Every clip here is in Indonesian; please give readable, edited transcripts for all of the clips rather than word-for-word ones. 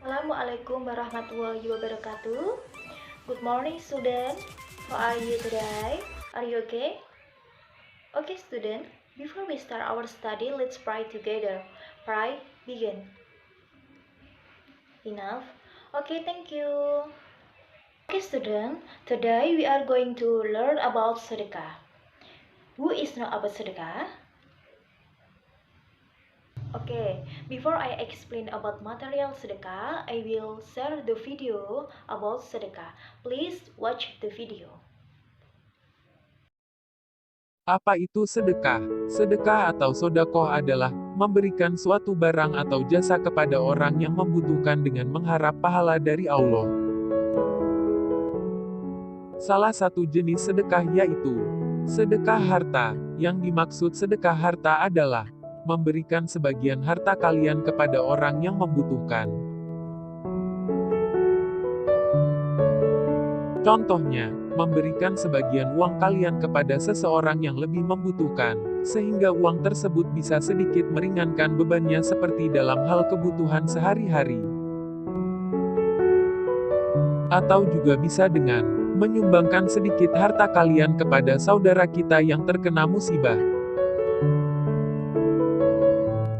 Assalamualaikum warahmatullahi wabarakatuh. Good morning, student. How are you today? Are you okay? Okay, student. Before we start our study, let's pray together. Pray, begin. Enough? Okay, thank you. Okay, student. Today we are going to learn about sedekah. Who is know about sedekah? Okay, before I explain about material sedekah, I will share the video about sedekah. Please watch the video. Apa itu sedekah? Sedekah atau sodakoh adalah memberikan suatu barang atau jasa kepada orang yang membutuhkan dengan mengharap pahala dari Allah. Salah satu jenis sedekah yaitu sedekah harta. Yang dimaksud sedekah harta adalah memberikan sebagian harta kalian kepada orang yang membutuhkan. Contohnya, memberikan sebagian uang kalian kepada seseorang yang lebih membutuhkan, sehingga uang tersebut bisa sedikit meringankan bebannya seperti dalam hal kebutuhan sehari-hari. Atau juga bisa dengan menyumbangkan sedikit harta kalian kepada saudara kita yang terkena musibah.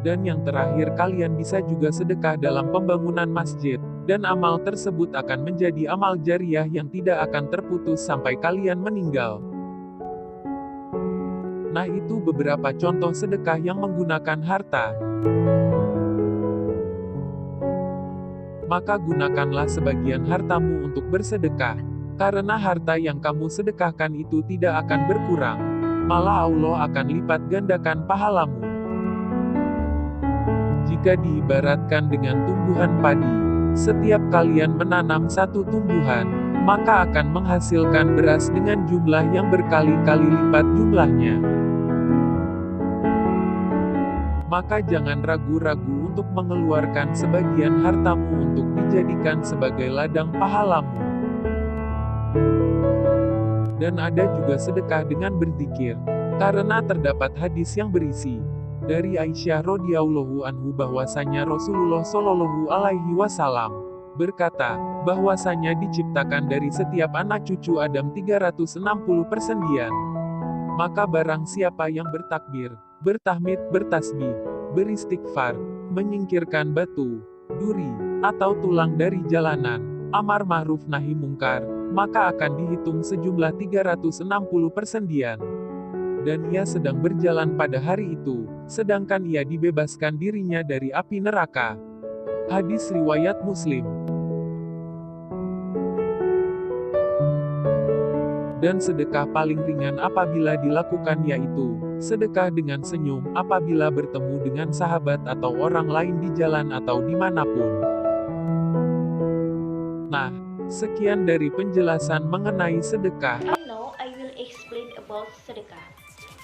Dan yang terakhir, kalian bisa juga sedekah dalam pembangunan masjid, dan amal tersebut akan menjadi amal jariah yang tidak akan terputus sampai kalian meninggal. Nah, itu beberapa contoh sedekah yang menggunakan harta. Maka gunakanlah sebagian hartamu untuk bersedekah. Karena harta yang kamu sedekahkan itu tidak akan berkurang. Malah Allah akan lipat gandakan pahalamu. Jika diibaratkan dengan tumbuhan padi, setiap kalian menanam satu tumbuhan, maka akan menghasilkan beras dengan jumlah yang berkali-kali lipat jumlahnya. Maka jangan ragu-ragu untuk mengeluarkan sebagian hartamu untuk dijadikan sebagai ladang pahalamu. Dan ada juga sedekah dengan berzikir, karena terdapat hadis yang berisi dari Aisyah radhiyallahu anhu bahwasanya Rasulullah shallallahu alaihi wasallam berkata, bahwasanya diciptakan dari setiap anak cucu Adam 360 persendian. Maka barang siapa yang bertakbir, bertahmid, bertasbih, beristighfar, menyingkirkan batu, duri, atau tulang dari jalanan, amar ma'ruf nahi mungkar, maka akan dihitung sejumlah 360 persendian. Dan ia sedang berjalan pada hari itu, sedangkan ia dibebaskan dirinya dari api neraka. Hadis riwayat Muslim. Dan sedekah paling ringan apabila dilakukan yaitu sedekah dengan senyum apabila bertemu dengan sahabat atau orang lain di jalan atau dimanapun. Nah, sekian dari penjelasan mengenai sedekah. Now I will explain about sedekah.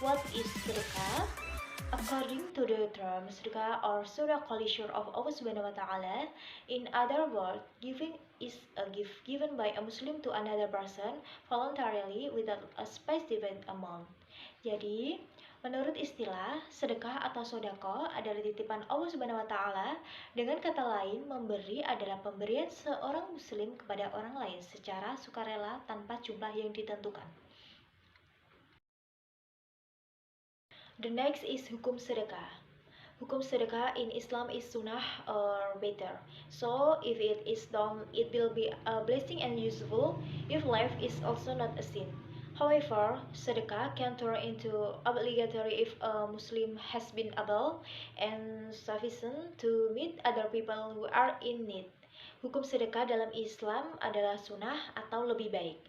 What is sedekah? According to the term sedekah or surah culture of Allah Subhanahu wa Ta'ala, in other words, giving is a gift given by a Muslim to another person voluntarily without a specified amount. Jadi, menurut istilah, sedekah atau sodako adalah titipan Allah Subhanahu wa Ta'ala. Dengan kata lain, memberi adalah pemberian seorang Muslim kepada orang lain secara sukarela tanpa jumlah yang ditentukan. The next is hukum sedekah. Hukum sedekah in Islam is sunnah or better. So if it is done, it will be a blessing and useful. If life is also not a sin. However, sedekah can turn into obligatory if a Muslim has been able and sufficient to meet other people who are in need. Hukum sedekah dalam Islam adalah sunnah atau lebih baik.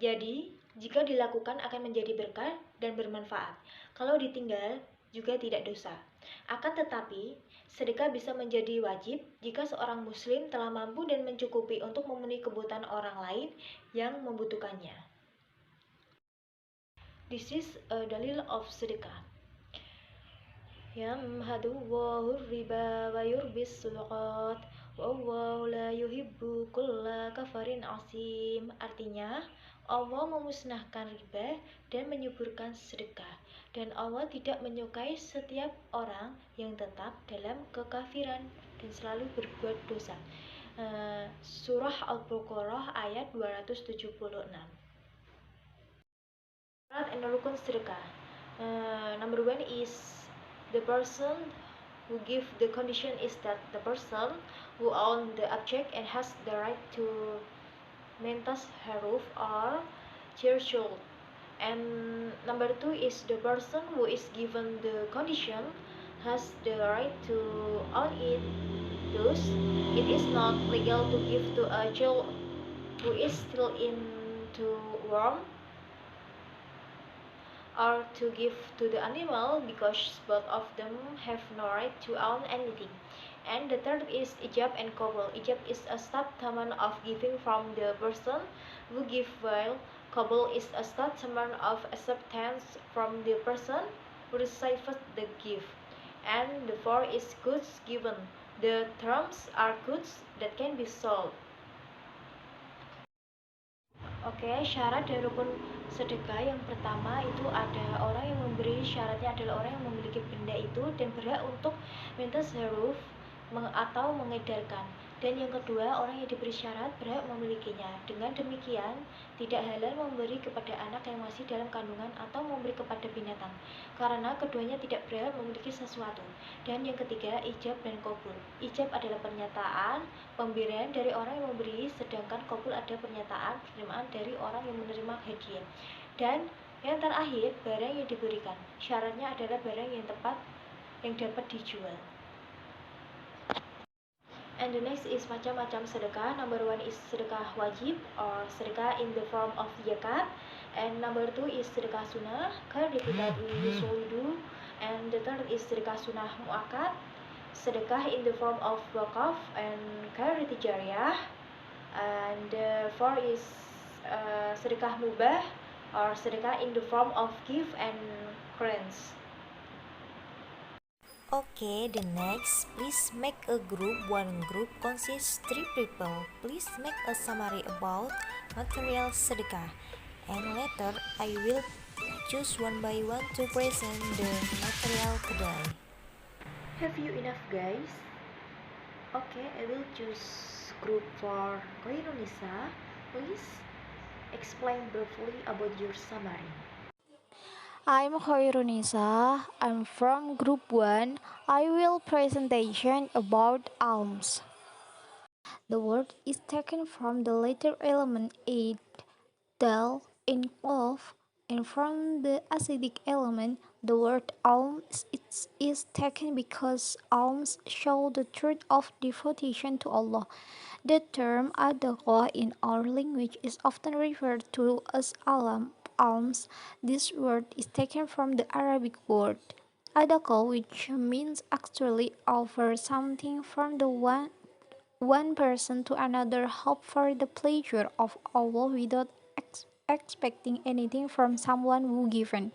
Jadi, jika dilakukan akan menjadi berkah dan bermanfaat. Kalau ditinggal, juga tidak dosa. Akan tetapi, sedekah bisa menjadi wajib jika seorang muslim telah mampu dan mencukupi untuk memenuhi kebutuhan orang lain yang membutuhkannya. This is a dalil of sedekah. Yamhadullahu riba wa yurbis sadaqat wallahu la yuhibbu kulla kafarin asim. Artinya, Allah memusnahkan riba dan menyuburkan sedekah, dan Allah tidak menyukai setiap orang yang tetap dalam kekafiran dan selalu berbuat dosa. Surah Al-Baqarah ayat 276. Syarat and rukun sedekah. Number one is the person who give the condition is that the person who own the object and has the right to maintain her roof or threshold. And number two is the person who is given the condition has the right to own it. Thus, it is not legal to give to a child who is still into warm or to give to the animal because both of them have no right to own anything. And the third is ijab and qabul. Ijab is a statement of giving from the person who give, while qabul is a statement of acceptance from the person who receives the gift. And the fourth is goods given. The terms are goods that can be sold. Oke, syarat dan rukun sedekah yang pertama itu ada orang yang memberi, syaratnya adalah orang yang memiliki benda itu dan berhak untuk mintasaruf atau mengedarkan. Dan yang kedua, orang yang diberi syarat berhak memilikinya. Dengan demikian, tidak halal memberi kepada anak yang masih dalam kandungan atau memberi kepada binatang, karena keduanya tidak berhak memiliki sesuatu. Dan yang ketiga, ijab dan qabul. Ijab adalah pernyataan pemberian dari orang yang memberi, sedangkan qabul ada pernyataan penerimaan dari orang yang menerima hadiah. Dan yang terakhir, barang yang diberikan. Syaratnya adalah barang yang tepat yang dapat dijual. And the next is macam-macam sedekah. Number one is sedekah wajib or sedekah in the form of zakat. And number two is sedekah sunnah, currently that we usually do. And the third is sedekah sunnah muakkad, sedekah in the form of wakaf and charity jariyah. And the fourth is sedekah mubah or sedekah in the form of gift and grants. Okay, the next, please make a group. One group consists 3 people. Please make a summary about material sedekah. And later, I will choose one by one to present the material today. Have you enough, guys? Okay, I will choose group for Koirunisa. Please explain briefly about your summary. I'm Khairunisa. I'm from Group 1. I will presentation about alms. The word is taken from the letter element 8, dal, in of, and from the acidic element, the word alms is taken because alms show the truth of devotion to Allah. The term adaqah in our language is often referred to as alms. This word is taken from the Arabic word adaqah, which means actually offer something from the one person to another, hope for the pleasure of Allah without expecting anything from someone who given.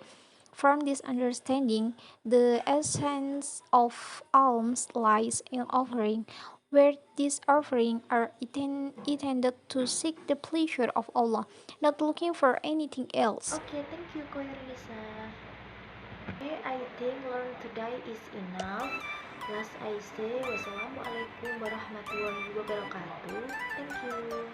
From this understanding, the essence of alms lies in offering, where these offerings are intended to seek the pleasure of Allah, not looking for anything else. Okay, thank you, Koirunisa. Okay, I think learn today is enough. Last I say, wassalamualaikum warahmatullahi wabarakatuh. Thank you.